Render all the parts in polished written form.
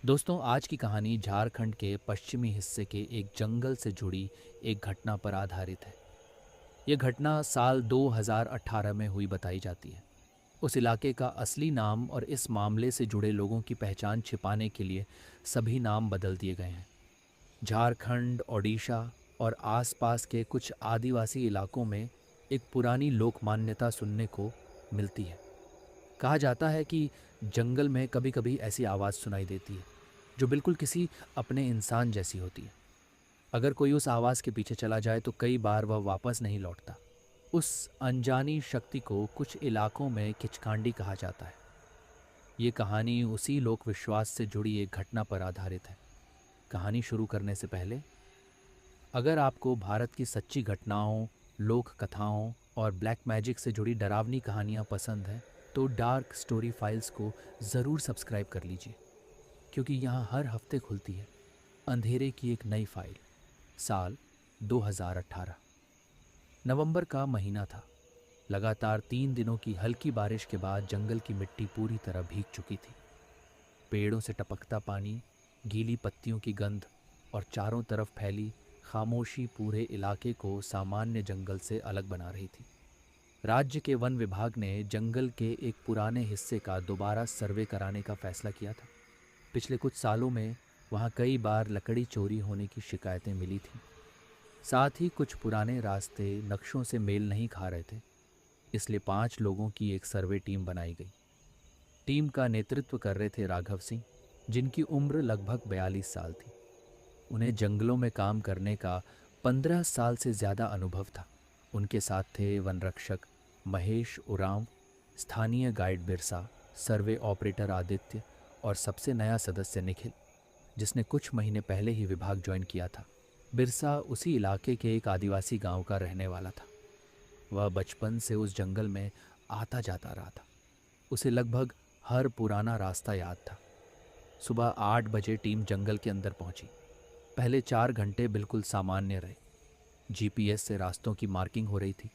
दोस्तों, आज की कहानी झारखंड के पश्चिमी हिस्से के एक जंगल से जुड़ी एक घटना पर आधारित है। ये घटना साल 2018 में हुई बताई जाती है। उस इलाके का असली नाम और इस मामले से जुड़े लोगों की पहचान छिपाने के लिए सभी नाम बदल दिए गए हैं। झारखंड, ओडिशा और आसपास के कुछ आदिवासी इलाकों में एक पुरानी लोक मान्यता सुनने को मिलती है। कहा जाता है कि जंगल में कभी-कभी ऐसी आवाज़ सुनाई देती है जो बिल्कुल किसी अपने इंसान जैसी होती है। अगर कोई उस आवाज़ के पीछे चला जाए तो कई बार वह वापस नहीं लौटता। उस अनजानी शक्ति को कुछ इलाकों में किचकांडी कहा जाता है। ये कहानी उसी लोक विश्वास से जुड़ी एक घटना पर आधारित है। कहानी शुरू करने से पहले, अगर आपको भारत की सच्ची घटनाओं, लोक कथाओं और ब्लैक मैजिक से जुड़ी डरावनी कहानियाँ पसंद हैं, तो डार्क स्टोरी फाइल्स को ज़रूर सब्सक्राइब कर लीजिए, क्योंकि यहाँ हर हफ्ते खुलती है अंधेरे की एक नई फाइल। साल 2018, नवंबर का महीना था। लगातार 3 दिनों की हल्की बारिश के बाद जंगल की मिट्टी पूरी तरह भीग चुकी थी। पेड़ों से टपकता पानी, गीली पत्तियों की गंध और चारों तरफ फैली खामोशी पूरे इलाके को सामान्य जंगल से अलग बना रही थी। राज्य के वन विभाग ने जंगल के एक पुराने हिस्से का दोबारा सर्वे कराने का फैसला किया था। पिछले कुछ सालों में वहाँ कई बार लकड़ी चोरी होने की शिकायतें मिली थीं। साथ ही कुछ पुराने रास्ते नक्शों से मेल नहीं खा रहे थे, इसलिए 5 लोगों की एक सर्वे टीम बनाई गई। टीम का नेतृत्व कर रहे थे राघव सिंह, जिनकी उम्र लगभग 42 साल थी। उन्हें जंगलों में काम करने का 15 साल से ज़्यादा अनुभव था। उनके साथ थे वन रक्षक महेश उरांव, स्थानीय गाइड बिरसा, सर्वे ऑपरेटर आदित्य और सबसे नया सदस्य निखिल, जिसने कुछ महीने पहले ही विभाग ज्वाइन किया था। बिरसा उसी इलाके के एक आदिवासी गांव का रहने वाला था। वह बचपन से उस जंगल में आता जाता रहा था। उसे लगभग हर पुराना रास्ता याद था। सुबह 8 बजे टीम जंगल के अंदर पहुंची। पहले 4 घंटे बिल्कुल सामान्य रहे। जीपीएस से रास्तों की मार्किंग हो रही थी,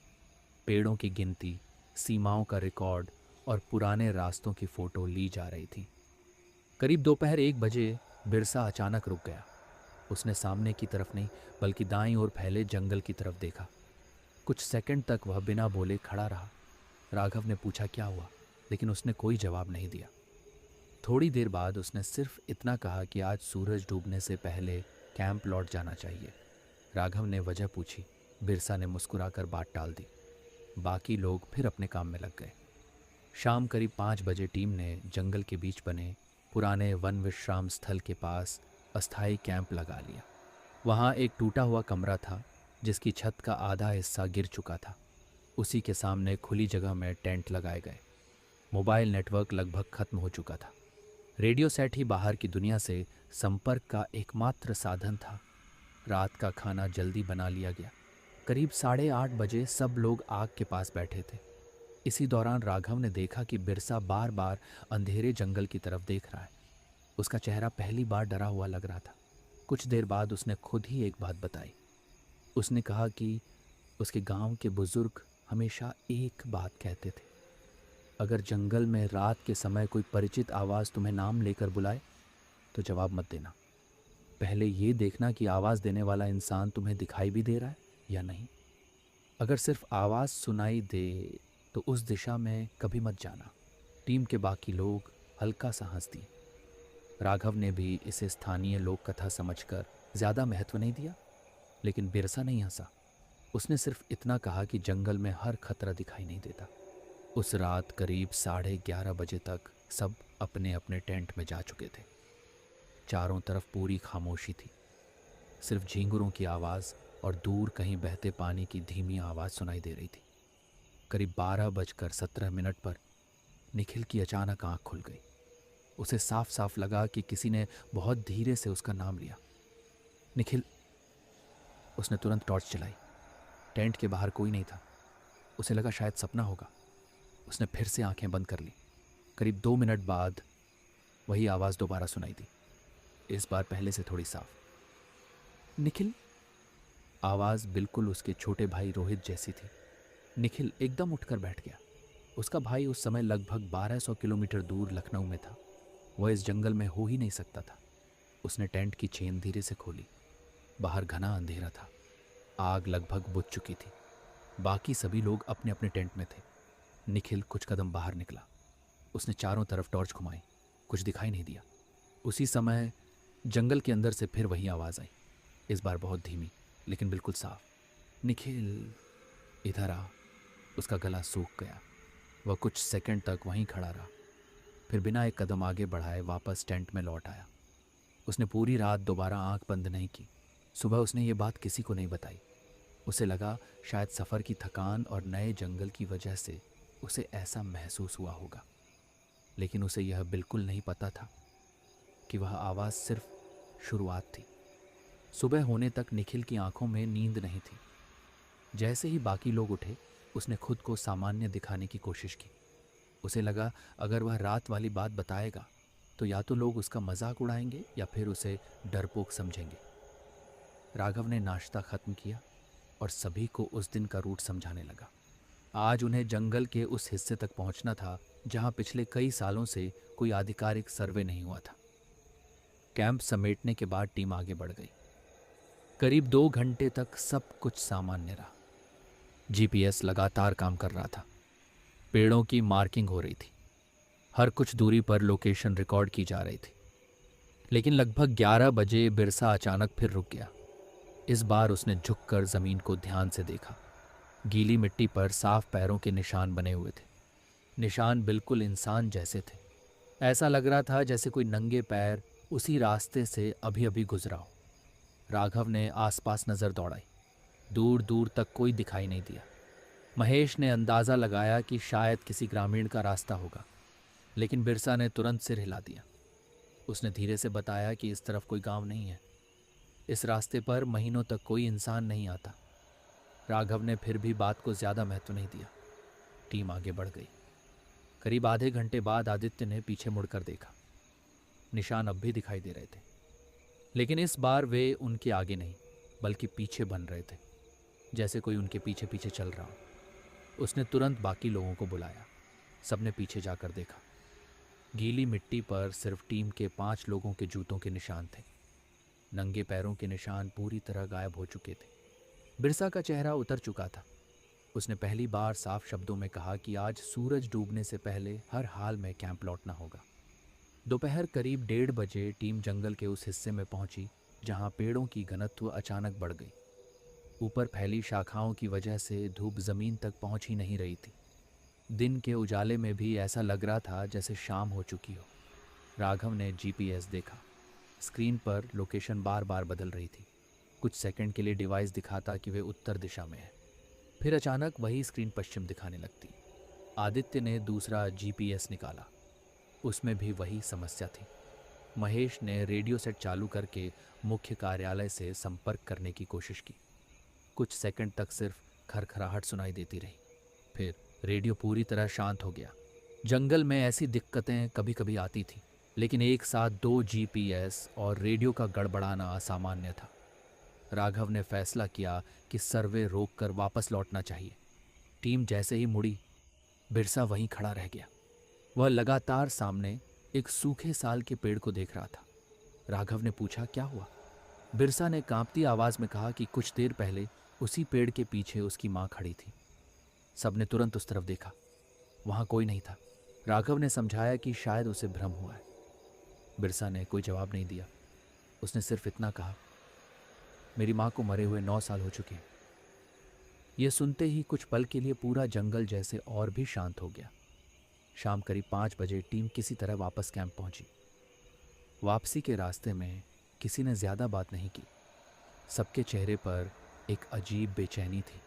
पेड़ों की गिनती, सीमाओं का रिकॉर्ड और पुराने रास्तों की फ़ोटो ली जा रही थी। करीब दोपहर 1 बजे बिरसा अचानक रुक गया। उसने सामने की तरफ नहीं, बल्कि दाईं ओर फैले जंगल की तरफ देखा। कुछ सेकंड तक वह बिना बोले खड़ा रहा। राघव ने पूछा क्या हुआ, लेकिन उसने कोई जवाब नहीं दिया। थोड़ी देर बाद उसने सिर्फ इतना कहा कि आज सूरज डूबने से पहले कैंप लौट जाना चाहिए। राघव ने वजह पूछी। बिरसा ने मुस्कुराकर बात टाल दी। बाकी लोग फिर अपने काम में लग गए। शाम करीब 5 बजे टीम ने जंगल के बीच बने पुराने वन विश्राम स्थल के पास अस्थायी कैंप लगा लिया। वहाँ एक टूटा हुआ कमरा था, जिसकी छत का आधा हिस्सा गिर चुका था। उसी के सामने खुली जगह में टेंट लगाए गए। मोबाइल नेटवर्क लगभग खत्म हो चुका था। रेडियो सेट ही बाहर की दुनिया से संपर्क का एकमात्र साधन था। रात का खाना जल्दी बना लिया गया। करीब 8:30 बजे सब लोग आग के पास बैठे थे। इसी दौरान राघव ने देखा कि बिरसा बार बार अंधेरे जंगल की तरफ देख रहा है। उसका चेहरा पहली बार डरा हुआ लग रहा था। कुछ देर बाद उसने खुद ही एक बात बताई। उसने कहा कि उसके गांव के बुजुर्ग हमेशा एक बात कहते थे, अगर जंगल में रात के समय कोई परिचित आवाज़ तुम्हें नाम लेकर बुलाए तो जवाब मत देना। पहले ये देखना कि आवाज़ देने वाला इंसान तुम्हें दिखाई भी दे रहा है या नहीं। अगर सिर्फ आवाज़ सुनाई दे तो उस दिशा में कभी मत जाना। टीम के बाकी लोग हल्का सा हंस दिए। राघव ने भी इसे स्थानीय लोक कथा समझकर ज़्यादा महत्व नहीं दिया, लेकिन बिरसा नहीं हंसा। उसने सिर्फ इतना कहा कि जंगल में हर खतरा दिखाई नहीं देता। उस रात करीब 11:30 बजे तक सब अपने अपने टेंट में जा चुके थे। चारों तरफ पूरी खामोशी थी। सिर्फ झींगुरों की आवाज़ और दूर कहीं बहते पानी की धीमी आवाज़ सुनाई दे रही थी। करीब 12:17 पर निखिल की अचानक आंख खुल गई। उसे साफ साफ लगा कि किसी ने बहुत धीरे से उसका नाम लिया। निखिल। उसने तुरंत टॉर्च जलाई। टेंट के बाहर कोई नहीं था। उसे लगा शायद सपना होगा। उसने फिर से आंखें बंद कर ली। करीब 2 मिनट बाद वही आवाज़ दोबारा सुनाई दी, इस बार पहले से थोड़ी साफ। निखिल। आवाज़ बिल्कुल उसके छोटे भाई रोहित जैसी थी। निखिल एकदम उठकर बैठ गया। उसका भाई उस समय लगभग 1200 किलोमीटर दूर लखनऊ में था। वह इस जंगल में हो ही नहीं सकता था। उसने टेंट की चेन धीरे से खोली। बाहर घना अंधेरा था। आग लगभग बुझ चुकी थी। बाकी सभी लोग अपने अपने टेंट में थे। निखिल कुछ कदम बाहर निकला। उसने चारों तरफ टॉर्च घुमाई। कुछ दिखाई नहीं दिया। उसी समय जंगल के अंदर से फिर वही आवाज़ आई, इस बार बहुत धीमी लेकिन बिल्कुल साफ। निखिल, इधर आ। उसका गला सूख गया। वह कुछ सेकंड तक वहीं खड़ा रहा, फिर बिना एक कदम आगे बढ़ाए वापस टेंट में लौट आया। उसने पूरी रात दोबारा आंख बंद नहीं की। सुबह उसने ये बात किसी को नहीं बताई। उसे लगा शायद सफ़र की थकान और नए जंगल की वजह से उसे ऐसा महसूस हुआ होगा, लेकिन उसे यह बिल्कुल नहीं पता था कि वह आवाज़ सिर्फ शुरुआत थी। सुबह होने तक निखिल की आंखों में नींद नहीं थी। जैसे ही बाकी लोग उठे, उसने खुद को सामान्य दिखाने की कोशिश की। उसे लगा अगर वह रात वाली बात बताएगा तो या तो लोग उसका मजाक उड़ाएंगे या फिर उसे डरपोक समझेंगे। राघव ने नाश्ता खत्म किया और सभी को उस दिन का रूट समझाने लगा। आज उन्हें जंगल के उस हिस्से तक पहुंचना था जहां पिछले कई सालों से कोई आधिकारिक सर्वे नहीं हुआ था। कैंप समेटने के बाद टीम आगे बढ़ गई। करीब 2 घंटे तक सब कुछ सामान्य रहा। जीपीएस लगातार काम कर रहा था। पेड़ों की मार्किंग हो रही थी। हर कुछ दूरी पर लोकेशन रिकॉर्ड की जा रही थी। लेकिन लगभग 11 बजे बिरसा अचानक फिर रुक गया। इस बार उसने झुककर जमीन को ध्यान से देखा। गीली मिट्टी पर साफ पैरों के निशान बने हुए थे। निशान बिल्कुल इंसान जैसे थे। ऐसा लग रहा था जैसे कोई नंगे पैर उसी रास्ते से अभी अभी गुजरा हो। राघव ने आसपास नजर दौड़ाई। दूर दूर तक कोई दिखाई नहीं दिया। महेश ने अंदाज़ा लगाया कि शायद किसी ग्रामीण का रास्ता होगा, लेकिन बिरसा ने तुरंत सिर हिला दिया। उसने धीरे से बताया कि इस तरफ कोई गांव नहीं है। इस रास्ते पर महीनों तक कोई इंसान नहीं आता। राघव ने फिर भी बात को ज़्यादा महत्व नहीं दिया। टीम आगे बढ़ गई। करीब आधे घंटे बाद आदित्य ने पीछे मुड़कर देखा। निशान अब भी दिखाई दे रहे थे, लेकिन इस बार वे उनके आगे नहीं बल्कि पीछे बन रहे थे, जैसे कोई उनके पीछे पीछे चल रहा हो। उसने तुरंत बाकी लोगों को बुलाया। सबने पीछे जाकर देखा। गीली मिट्टी पर सिर्फ टीम के 5 लोगों के जूतों के निशान थे। नंगे पैरों के निशान पूरी तरह गायब हो चुके थे। बिरसा का चेहरा उतर चुका था। उसने पहली बार साफ शब्दों में कहा कि आज सूरज डूबने से पहले हर हाल में कैंप लौटना होगा। दोपहर करीब 1:30 टीम जंगल के उस हिस्से में पहुंची जहां पेड़ों की घनत्व अचानक बढ़ गई। ऊपर फैली शाखाओं की वजह से धूप जमीन तक पहुंच ही नहीं रही थी। दिन के उजाले में भी ऐसा लग रहा था जैसे शाम हो चुकी हो। राघव ने जीपीएस देखा। स्क्रीन पर लोकेशन बार बार बदल रही थी। कुछ सेकंड के लिए डिवाइस दिखाता कि वे उत्तर दिशा में है, फिर अचानक वही स्क्रीन पश्चिम दिखाने लगती। आदित्य ने दूसरा जीपीएस निकाला। उसमें भी वही समस्या थी। महेश ने रेडियो सेट चालू करके मुख्य कार्यालय से संपर्क करने की कोशिश की। कुछ सेकंड तक सिर्फ खरखराहट सुनाई देती रही, फिर रेडियो पूरी तरह शांत हो गया। जंगल में ऐसी दिक्कतें कभी कभी आती थी, लेकिन एक साथ 2 जीपीएस और रेडियो का गड़बड़ाना असामान्य था। राघव ने फैसला किया कि सर्वे रोककर वापस लौटना चाहिए। टीम जैसे ही मुड़ी, बिरसा वहीं खड़ा रह गया। वह लगातार सामने एक सूखे साल के पेड़ को देख रहा था। राघव ने पूछा, क्या हुआ? बिरसा ने कांपती आवाज में कहा कि कुछ देर पहले उसी पेड़ के पीछे उसकी माँ खड़ी थी। सबने तुरंत उस तरफ देखा। वहां कोई नहीं था। राघव ने समझाया कि शायद उसे भ्रम हुआ है। बिरसा ने कोई जवाब नहीं दिया। उसने सिर्फ इतना कहा, मेरी माँ को मरे हुए 9 साल हो चुके हैं। यह सुनते ही कुछ पल के लिए पूरा जंगल जैसे और भी शांत हो गया। शाम करीब 5 बजे टीम किसी तरह वापस कैंप पहुंची। वापसी के रास्ते में किसी ने ज़्यादा बात नहीं की। सबके चेहरे पर एक अजीब बेचैनी थी।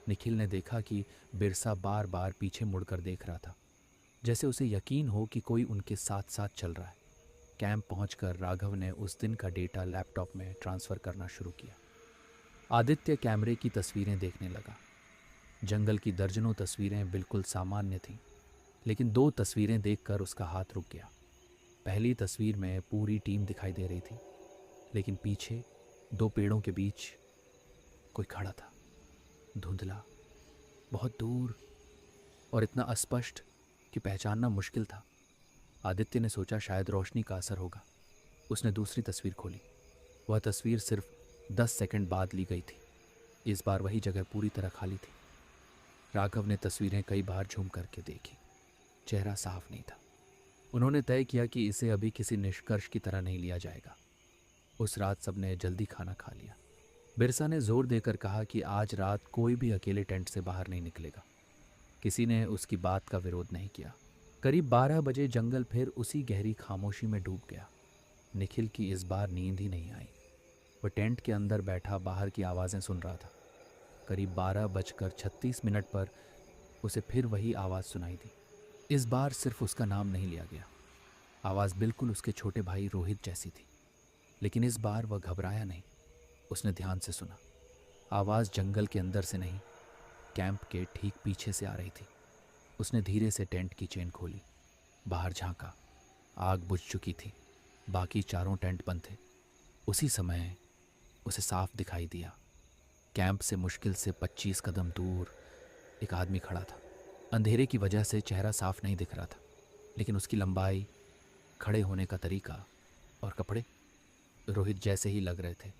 निखिल ने देखा कि बिरसा बार बार पीछे मुड़कर देख रहा था, जैसे उसे यकीन हो कि कोई उनके साथ साथ चल रहा है। कैंप पहुंचकर राघव ने उस दिन का डेटा लैपटॉप में ट्रांसफ़र करना शुरू किया। आदित्य कैमरे की तस्वीरें देखने लगा। जंगल की दर्जनों तस्वीरें बिल्कुल सामान्य थीं, लेकिन 2 तस्वीरें देखकर उसका हाथ रुक गया। पहली तस्वीर में पूरी टीम दिखाई दे रही थी, लेकिन पीछे 2 पेड़ों के बीच कोई खड़ा था, धुंधला, बहुत दूर और इतना अस्पष्ट कि पहचानना मुश्किल था। आदित्य ने सोचा शायद रोशनी का असर होगा। उसने दूसरी तस्वीर खोली। वह तस्वीर सिर्फ 10 सेकंड बाद ली गई थी। इस बार वही जगह पूरी तरह खाली थी। राघव ने तस्वीरें कई बार झूम करके देखी। चेहरा साफ नहीं था। उन्होंने तय किया कि इसे अभी किसी निष्कर्ष की तरह नहीं लिया जाएगा। उस रात सबने जल्दी खाना खा लिया। बिरसा ने जोर देकर कहा कि आज रात कोई भी अकेले टेंट से बाहर नहीं निकलेगा। किसी ने उसकी बात का विरोध नहीं किया। करीब 12 बजे जंगल फिर उसी गहरी खामोशी में डूब गया। निखिल की इस बार नींद ही नहीं आई। वह टेंट के अंदर बैठा बाहर की आवाज़ें सुन रहा था। करीब 12:36 पर उसे फिर वही आवाज़ सुनाई दी। इस बार सिर्फ उसका नाम नहीं लिया गया। आवाज़ बिल्कुल उसके छोटे भाई रोहित जैसी थी, लेकिन इस बार वह घबराया नहीं। उसने ध्यान से सुना। आवाज़ जंगल के अंदर से नहीं, कैंप के ठीक पीछे से आ रही थी। उसने धीरे से टेंट की चेन खोली, बाहर झांका। आग बुझ चुकी थी। बाकी चारों टेंट बंद थे। उसी समय उसे साफ दिखाई दिया। कैंप से मुश्किल से 25 कदम दूर एक आदमी खड़ा था। अंधेरे की वजह से चेहरा साफ नहीं दिख रहा था, लेकिन उसकी लंबाई, खड़े होने का तरीका और कपड़े रोहित जैसे ही लग रहे थे।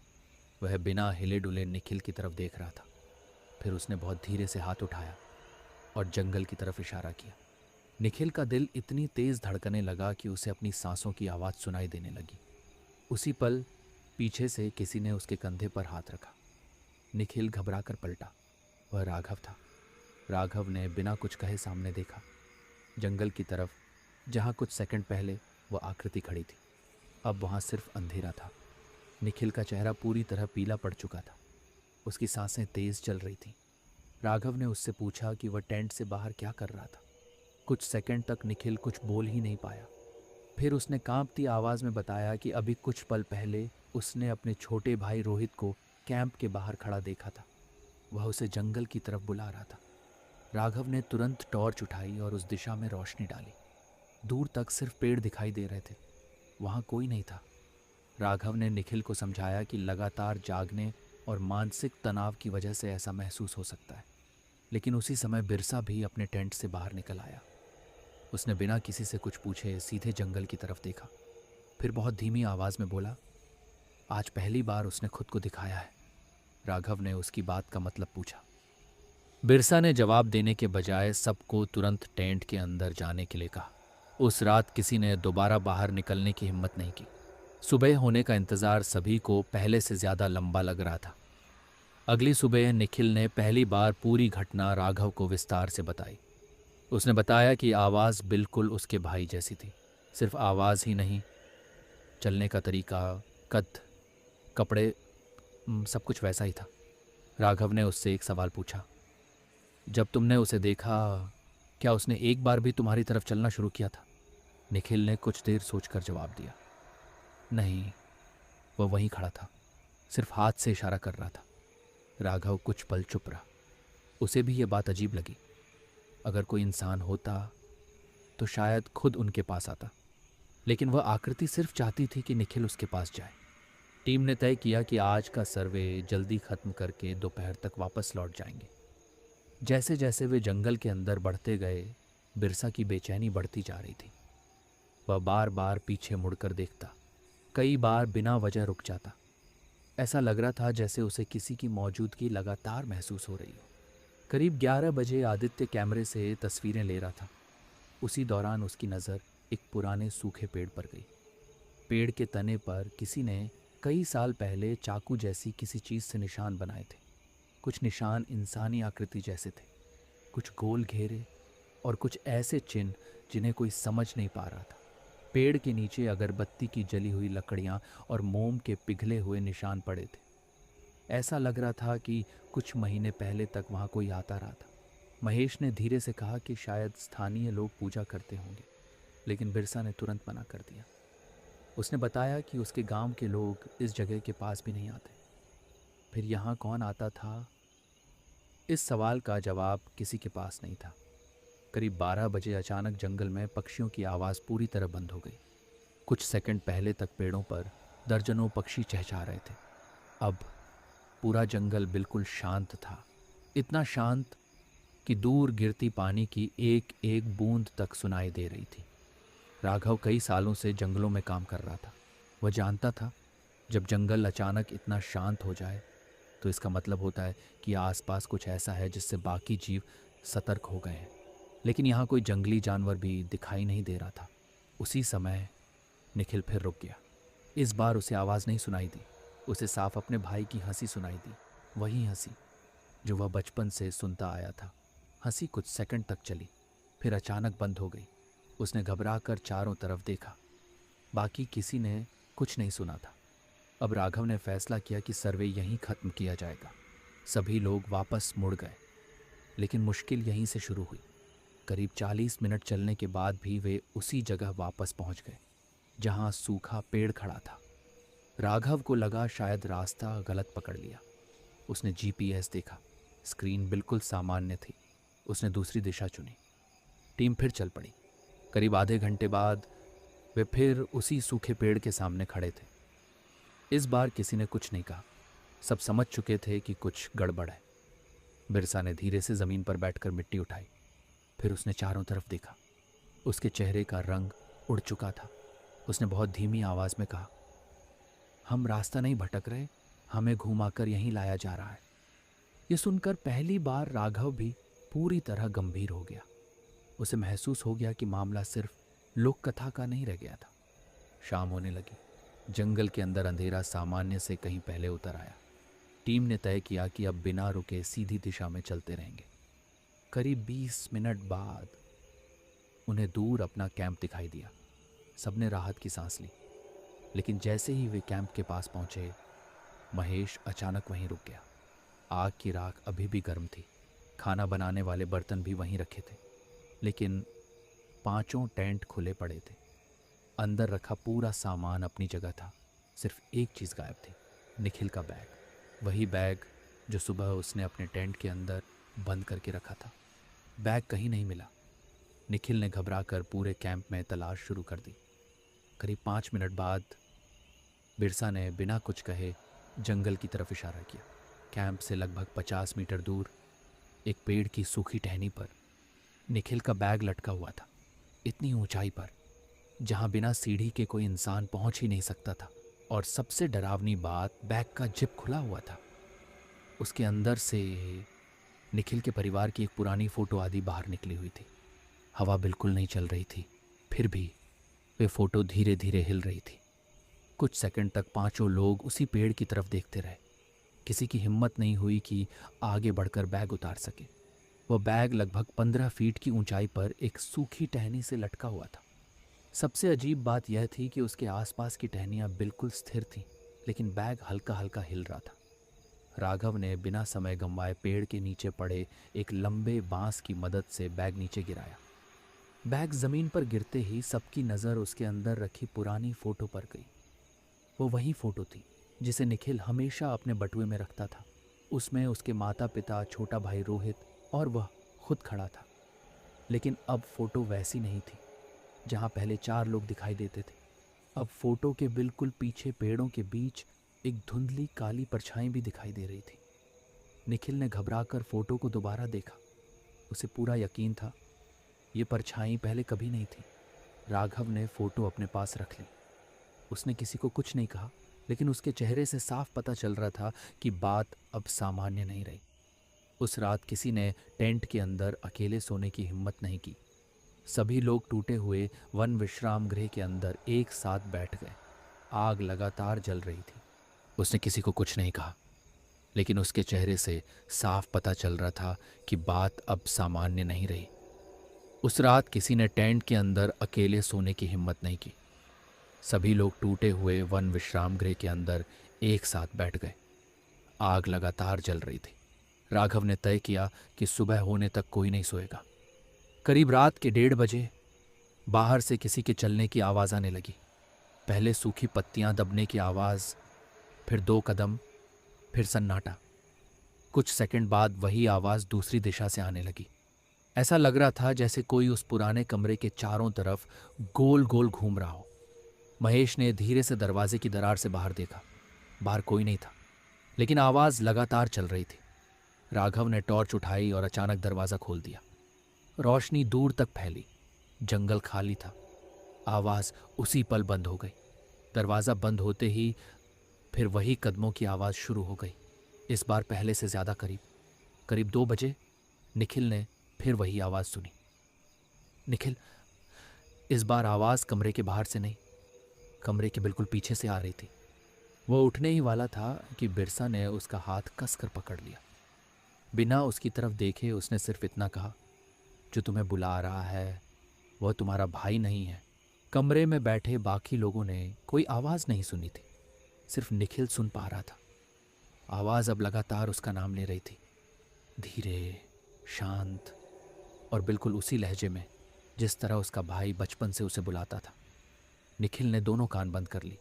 वह बिना हिले डुले निखिल की तरफ देख रहा था। फिर उसने बहुत धीरे से हाथ उठाया और जंगल की तरफ इशारा किया। निखिल का दिल इतनी तेज धड़कने लगा कि उसे अपनी सांसों की आवाज़ सुनाई देने लगी। उसी पल पीछे से किसी ने उसके कंधे पर हाथ रखा। निखिल घबरा कर पलटा। वह राघव था। राघव ने बिना कुछ कहे सामने देखा, जंगल की तरफ, जहाँ कुछ सेकंड पहले वह आकृति खड़ी थी। अब वहाँ सिर्फ अंधेरा था। निखिल का चेहरा पूरी तरह पीला पड़ चुका था। उसकी सांसें तेज चल रही थीं। राघव ने उससे पूछा कि वह टेंट से बाहर क्या कर रहा था। कुछ सेकंड तक निखिल कुछ बोल ही नहीं पाया। फिर उसने कांपती आवाज़ में बताया कि अभी कुछ पल पहले उसने अपने छोटे भाई रोहित को कैंप के बाहर खड़ा देखा था। वह उसे जंगल की तरफ बुला रहा था। राघव ने तुरंत टॉर्च उठाई और उस दिशा में रोशनी डाली। दूर तक सिर्फ पेड़ दिखाई दे रहे थे। वहाँ कोई नहीं था। राघव ने निखिल को समझाया कि लगातार जागने और मानसिक तनाव की वजह से ऐसा महसूस हो सकता है। लेकिन उसी समय बिरसा भी अपने टेंट से बाहर निकल आया। उसने बिना किसी से कुछ पूछे सीधे जंगल की तरफ देखा। फिर बहुत धीमी आवाज़ में बोला, आज पहली बार उसने खुद को दिखाया है। राघव ने उसकी बात का मतलब पूछा। बिरसा ने जवाब देने के बजाय सबको तुरंत टेंट के अंदर जाने के लिए कहा। उस रात किसी ने दोबारा बाहर निकलने की हिम्मत नहीं की। सुबह होने का इंतज़ार सभी को पहले से ज़्यादा लंबा लग रहा था। अगली सुबह निखिल ने पहली बार पूरी घटना राघव को विस्तार से बताई। उसने बताया कि आवाज़ बिल्कुल उसके भाई जैसी थी। सिर्फ आवाज़ ही नहीं, चलने का तरीका, कद, कपड़े, सब कुछ वैसा ही था। राघव ने उससे एक सवाल पूछा, जब तुमने उसे देखा, क्या उसने एक बार भी तुम्हारी तरफ चलना शुरू किया था? निखिल ने कुछ देर सोचकर जवाब दिया, नहीं, वह वहीं खड़ा था, सिर्फ हाथ से इशारा कर रहा था। राघव कुछ पल चुप रहा। उसे भी यह बात अजीब लगी। अगर कोई इंसान होता तो शायद खुद उनके पास आता, लेकिन वह आकृति सिर्फ चाहती थी कि निखिल उसके पास जाए। टीम ने तय किया कि आज का सर्वे जल्दी खत्म करके दोपहर तक वापस लौट जाएंगे। जैसे जैसे वे जंगल के अंदर बढ़ते गए, बिरसा की बेचैनी बढ़ती जा रही थी। वह बार बार पीछे मुड़कर देखता, कई बार बिना वजह रुक जाता। ऐसा लग रहा था जैसे उसे किसी की मौजूदगी लगातार महसूस हो रही हो। करीब 11 बजे आदित्य कैमरे से तस्वीरें ले रहा था। उसी दौरान उसकी नज़र एक पुराने सूखे पेड़ पर गई। पेड़ के तने पर किसी ने कई साल पहले चाकू जैसी किसी चीज़ से निशान बनाए थे। कुछ निशान इंसानी आकृति जैसे थे, कुछ गोल घेरे और कुछ ऐसे चिन्ह जिन्हें कोई समझ नहीं पा रहा था। पेड़ के नीचे अगरबत्ती की जली हुई लकड़ियाँ और मोम के पिघले हुए निशान पड़े थे। ऐसा लग रहा था कि कुछ महीने पहले तक वहाँ कोई आता रहा था। महेश ने धीरे से कहा कि शायद स्थानीय लोग पूजा करते होंगे, लेकिन बिरसा ने तुरंत मना कर दिया। उसने बताया कि उसके गांव के लोग इस जगह के पास भी नहीं आते। फिर यहाँ कौन आता था? इस सवाल का जवाब किसी के पास नहीं था। करीब 12 बजे अचानक जंगल में पक्षियों की आवाज़ पूरी तरह बंद हो गई। कुछ सेकंड पहले तक पेड़ों पर दर्जनों पक्षी चहचहा रहे थे। अब पूरा जंगल बिल्कुल शांत था, इतना शांत कि दूर गिरती पानी की एक एक बूंद तक सुनाई दे रही थी। राघव कई सालों से जंगलों में काम कर रहा था। वह जानता था जब जंगल अचानक इतना शांत हो जाए तो इसका मतलब होता है कि आसपास कुछ ऐसा है जिससे बाकी जीव सतर्क हो गए हैं। लेकिन यहाँ कोई जंगली जानवर भी दिखाई नहीं दे रहा था। उसी समय निखिल फिर रुक गया। इस बार उसे आवाज़ नहीं सुनाई दी। उसे साफ अपने भाई की हंसी सुनाई दी, वही हंसी जो वह बचपन से सुनता आया था। हंसी कुछ सेकंड तक चली, फिर अचानक बंद हो गई। उसने घबरा कर चारों तरफ देखा। बाकी किसी ने कुछ नहीं सुना था। अब राघव ने फैसला किया कि सर्वे यहीं खत्म किया जाएगा। सभी लोग वापस मुड़ गए, लेकिन मुश्किल यहीं से शुरू हुई। करीब 40 मिनट चलने के बाद भी वे उसी जगह वापस पहुंच गए जहां सूखा पेड़ खड़ा था। राघव को लगा शायद रास्ता गलत पकड़ लिया। उसने जीपीएस देखा, स्क्रीन बिल्कुल सामान्य थी। उसने दूसरी दिशा चुनी। टीम फिर चल पड़ी। करीब आधे घंटे बाद वे फिर उसी सूखे पेड़ के सामने खड़े थे। इस बार किसी ने कुछ नहीं कहा। सब समझ चुके थे कि कुछ गड़बड़ है। बिरसा ने धीरे से जमीन पर बैठकर मिट्टी उठाई। फिर उसने चारों तरफ देखा। उसके चेहरे का रंग उड़ चुका था। उसने बहुत धीमी आवाज में कहा, हम रास्ता नहीं भटक रहे, हमें घुमाकर यहीं लाया जा रहा है। ये सुनकर पहली बार राघव भी पूरी तरह गंभीर हो गया। उसे महसूस हो गया कि मामला सिर्फ लोक कथा का नहीं रह गया था। शाम होने लगी। जंगल के अंदर अंधेरा सामान्य से कहीं पहले उतर आया। टीम ने तय किया कि अब बिना रुके सीधी दिशा में चलते रहेंगे। करीब 20 मिनट बाद उन्हें दूर अपना कैंप दिखाई दिया। सबने राहत की सांस ली, लेकिन जैसे ही वे कैंप के पास पहुंचे, महेश अचानक वहीं रुक गया। आग की राख अभी भी गर्म थी। खाना बनाने वाले बर्तन भी वहीं रखे थे, लेकिन पांचों टेंट खुले पड़े थे। अंदर रखा पूरा सामान अपनी जगह था। सिर्फ एक चीज़ गायब थी, निखिल का बैग। वही बैग जो सुबह उसने अपने टेंट के अंदर बंद करके रखा था। बैग कहीं नहीं मिला। निखिल ने घबराकर पूरे कैंप में तलाश शुरू कर दी। करीब 5 मिनट बाद बिरसा ने बिना कुछ कहे जंगल की तरफ इशारा किया। कैंप से लगभग 50 मीटर दूर एक पेड़ की सूखी टहनी पर निखिल का बैग लटका हुआ था। इतनी ऊंचाई पर जहां बिना सीढ़ी के कोई इंसान पहुंच ही नहीं सकता था। और सबसे डरावनी बात, बैग का जिप खुला हुआ था। उसके अंदर से निखिल के परिवार की एक पुरानी फोटो आदि बाहर निकली हुई थी। हवा बिल्कुल नहीं चल रही थी, फिर भी वे फोटो धीरे धीरे हिल रही थी। कुछ सेकंड तक पांचों लोग उसी पेड़ की तरफ देखते रहे। किसी की हिम्मत नहीं हुई कि आगे बढ़कर बैग उतार सके। वह बैग लगभग 15 फीट की ऊंचाई पर एक सूखी टहनी से लटका हुआ था। सबसे अजीब बात यह थी कि उसके आसपास की टहनियाँ बिल्कुल स्थिर थीं, लेकिन बैग हल्का हल्का हिल रहा था। राघव ने बिना समय गंवाए पेड़ के नीचे पड़े एक लंबे बांस की मदद से बैग नीचे गिराया। बैग जमीन पर गिरते ही सबकी नज़र उसके अंदर रखी पुरानी फोटो पर गई। वो वही फोटो थी जिसे निखिल हमेशा अपने बटुए में रखता था। उसमें उसके माता पिता, छोटा भाई रोहित और वह खुद खड़ा था। लेकिन अब फोटो वैसी नहीं थी जहां पहले 4 लोग दिखाई देते थे। अब फोटो के बिल्कुल पीछे पेड़ों के बीच एक धुंधली काली परछाई भी दिखाई दे रही थी। निखिल ने घबराकर फोटो को दोबारा देखा। उसे पूरा यकीन था ये परछाई पहले कभी नहीं थी। राघव ने फोटो अपने पास रख ली। उसने किसी को कुछ नहीं कहा, लेकिन उसके चेहरे से साफ पता चल रहा था कि बात अब सामान्य नहीं रही। उस रात किसी ने टेंट के अंदर अकेले सोने की हिम्मत नहीं की। सभी लोग टूटे हुए वन विश्राम गृह के अंदर एक साथ बैठ गए। आग लगातार जल रही थी। उसने किसी को कुछ नहीं कहा, लेकिन उसके चेहरे से साफ पता चल रहा था कि बात अब सामान्य नहीं रही। उस रात किसी ने टेंट के अंदर अकेले सोने की हिम्मत नहीं की। सभी लोग टूटे हुए वन विश्राम गृह के अंदर एक साथ बैठ गए। आग लगातार जल रही थी। राघव ने तय किया कि सुबह होने तक कोई नहीं सोएगा। करीब रात के 1:30 बजे बाहर से किसी के चलने की आवाज़ आने लगी। पहले सूखी पत्तियां दबने की आवाज़, फिर 2 कदम, फिर सन्नाटा। कुछ सेकंड बाद वही आवाज़ दूसरी दिशा से आने लगी। ऐसा लग रहा था जैसे कोई उस पुराने कमरे के चारों तरफ गोल गोल घूम रहा हो। महेश ने धीरे से दरवाजे की दरार से बाहर देखा। बाहर कोई नहीं था, लेकिन आवाज़ लगातार चल रही थी। राघव ने टॉर्च उठाई और अचानक दरवाज़ा खोल दिया। रोशनी दूर तक फैली। जंगल खाली था। आवाज़ उसी पल बंद हो गई। दरवाज़ा बंद होते ही फिर वही कदमों की आवाज़ शुरू हो गई, इस बार पहले से ज़्यादा करीब। करीब 2 बजे निखिल ने फिर वही आवाज़ सुनी। निखिल, इस बार आवाज़ कमरे के बाहर से नहीं, कमरे के बिल्कुल पीछे से आ रही थी। वो उठने ही वाला था कि बिरसा ने उसका हाथ कसकर पकड़ लिया। बिना उसकी तरफ देखे उसने सिर्फ इतना कहा, जो तुम्हें बुला रहा है वह तुम्हारा भाई नहीं है। कमरे में बैठे बाकी लोगों ने कोई आवाज़ नहीं सुनी थी, सिर्फ निखिल सुन पा रहा था। आवाज़ अब लगातार उसका नाम ले रही थी, धीरे, शांत और बिल्कुल उसी लहजे में जिस तरह उसका भाई बचपन से उसे बुलाता था। निखिल ने दोनों कान बंद कर ली।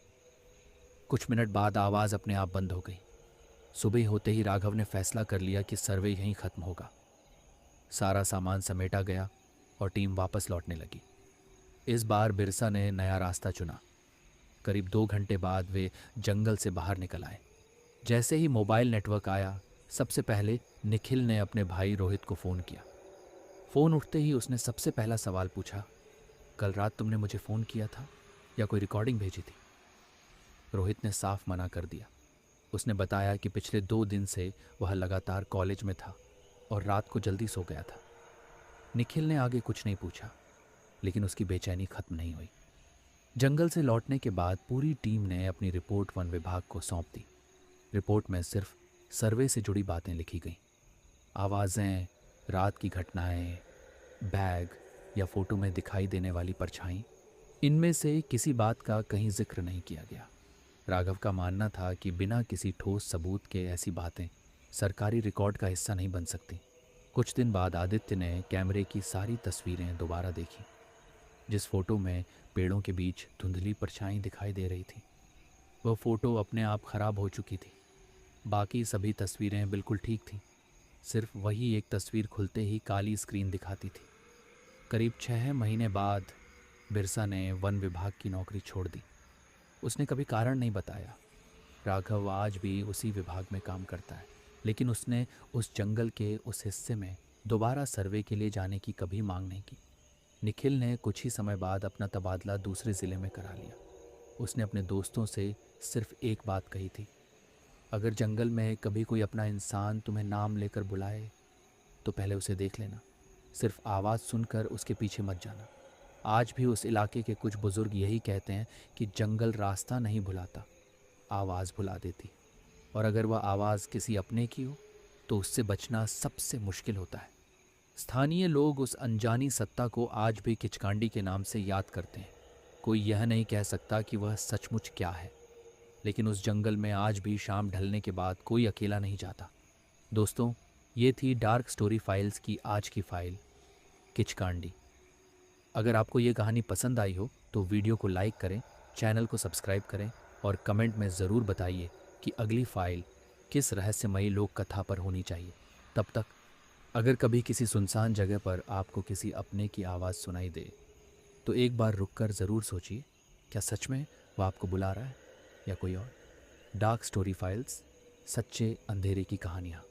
कुछ मिनट बाद आवाज़ अपने आप बंद हो गई। सुबह होते ही राघव ने फैसला कर लिया कि सर्वे यहीं ख़त्म होगा। सारा सामान समेटा गया और टीम वापस लौटने लगी। इस बार बिरसा ने नया रास्ता चुना। करीब 2 घंटे बाद वे जंगल से बाहर निकल आए। जैसे ही मोबाइल नेटवर्क आया, सबसे पहले निखिल ने अपने भाई रोहित को फ़ोन किया। फ़ोन उठते ही उसने सबसे पहला सवाल पूछा, कल रात तुमने मुझे फ़ोन किया था या कोई रिकॉर्डिंग भेजी थी? रोहित ने साफ मना कर दिया। उसने बताया कि पिछले 2 दिन से वह लगातार कॉलेज में था और रात को जल्दी सो गया था। निखिल ने आगे कुछ नहीं पूछा, लेकिन उसकी बेचैनी खत्म नहीं हुई। जंगल से लौटने के बाद पूरी टीम ने अपनी रिपोर्ट वन विभाग को सौंप दी। रिपोर्ट में सिर्फ सर्वे से जुड़ी बातें लिखी गईं। आवाज़ें, रात की घटनाएं, बैग या फोटो में दिखाई देने वाली परछाई, इनमें से किसी बात का कहीं जिक्र नहीं किया गया। राघव का मानना था कि बिना किसी ठोस सबूत के ऐसी बातें सरकारी रिकॉर्ड का हिस्सा नहीं बन सकती। कुछ दिन बाद आदित्य ने कैमरे की सारी तस्वीरें दोबारा देखी। जिस फोटो में पेड़ों के बीच धुंधली परछाई दिखाई दे रही थी, वह फोटो अपने आप खराब हो चुकी थी। बाकी सभी तस्वीरें बिल्कुल ठीक थीं। सिर्फ वही एक तस्वीर खुलते ही काली स्क्रीन दिखाती थी। करीब 6 महीने बाद बिरसा ने वन विभाग की नौकरी छोड़ दी। उसने कभी कारण नहीं बताया। राघव आज भी उसी विभाग में काम करता है, लेकिन उसने उस जंगल के उस हिस्से में दोबारा सर्वे के लिए जाने की कभी मांग नहीं की। निखिल ने कुछ ही समय बाद अपना तबादला दूसरे ज़िले में करा लिया। उसने अपने दोस्तों से सिर्फ एक बात कही थी, अगर जंगल में कभी कोई अपना इंसान तुम्हें नाम लेकर बुलाए तो पहले उसे देख लेना, सिर्फ आवाज़ सुनकर उसके पीछे मत जाना। आज भी उस इलाके के कुछ बुज़ुर्ग यही कहते हैं कि जंगल रास्ता नहीं भुलाता, आवाज़ भुला देती, और अगर वह आवाज़ किसी अपने की हो तो उससे बचना सबसे मुश्किल होता है। स्थानीय लोग उस अनजानी सत्ता को आज भी किचकांडी के नाम से याद करते हैं। कोई यह नहीं कह सकता कि वह सचमुच क्या है, लेकिन उस जंगल में आज भी शाम ढलने के बाद कोई अकेला नहीं जाता। दोस्तों, ये थी डार्क स्टोरी फाइल्स की आज की फाइल, किचकांडी। अगर आपको ये कहानी पसंद आई हो तो वीडियो को लाइक करें, चैनल को सब्सक्राइब करें और कमेंट में ज़रूर बताइए कि अगली फाइल किस रहस्यमयी लोक कथा पर होनी चाहिए। तब तक अगर कभी किसी सुनसान जगह पर आपको किसी अपने की आवाज़ सुनाई दे तो एक बार रुककर ज़रूर सोचिए, क्या सच में वह आपको बुला रहा है या कोई और। डार्क स्टोरी फाइल्स, सच्चे अंधेरे की कहानियाँ।